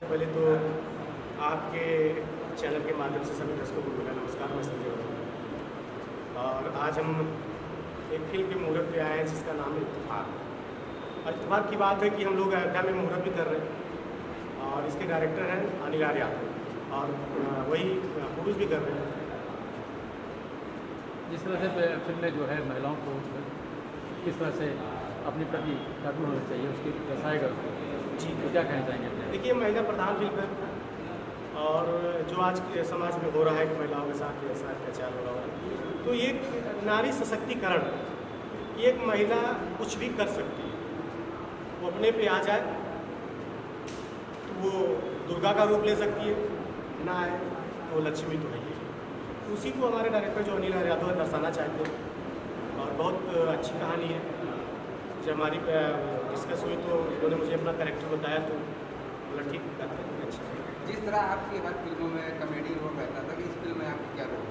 पहले तो आपके चैनल के माध्यम से सभी दर्शकों को मेरा नमस्कार। मैं संजय वर्मा और आज हम एक फिल्म के मुहूर्त पे आए हैं जिसका नाम है इत्तेफाक। और इत्तेफाक की बात है कि हम लोग अयोध्या में मुहूर्त भी कर रहे हैं और इसके डायरेक्टर हैं अनिल आर्या और वही प्रोड्यूस भी कर रहे हैं। जिस तरह से फिल्में जो है महिलाओं को किस तरह से अपने प्रति जागरूक होना चाहिए उसकी दर्शाएगा जी, तो क्या कहना चाहेंगे? देखिए, महिला प्रधान फिल्म है और जो आज के समाज में हो रहा है कि महिलाओं के साथ ऐसा अत्याचार हो रहा है, तो ये नारी सशक्तिकरण, एक महिला कुछ भी कर सकती है। वो अपने पे आ जाए तो वो दुर्गा का रूप ले सकती है, ना आए तो लक्ष्मी तो है ही। उसी को हमारे डायरेक्टर जो अनिल यादव है दर्शाना चाहते हैं और बहुत अच्छी कहानी है। जब हमारी डिस्कस हुई तो उन्होंने मुझे अपना कैरेक्टर बताया तो बोला ठीक है, अच्छा। जिस तरह आपकी हर फिल्मों में कॉमेडी रोल रहता था कि इस फिल्म में आपको क्या रोल?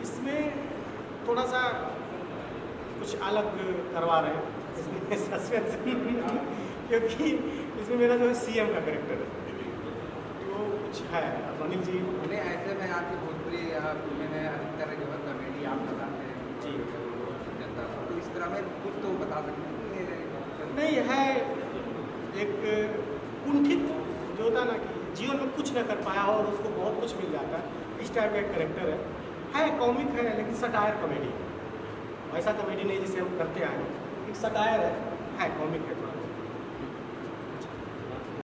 इसमें थोड़ा सा कुछ अलग करवा रहे हैं इसमें सस्पेंस क्योंकि इसमें मेरा जो है सीएम का कैरेक्टर है तो कुछ है। अनिल जी उन्हें ऐसे में आपकी भोजपुरी फिल्में में अधिकतर जो है कॉमेडी आप बताते हैं जी जनता को, तो इस तरह में कुछ तो बता सकते हैं? नहीं है, एक कुंठित जो होता ना कि जीवन में कुछ न कर पाया हो और उसको बहुत कुछ मिल जाता है, इस टाइप का एक कैरेक्टर है कॉमिक है लेकिन सटायर कॉमेडी। ऐसा कॉमेडी नहीं जिसे हम करते आए, एक सटायर है कॉमिक है थोड़ा।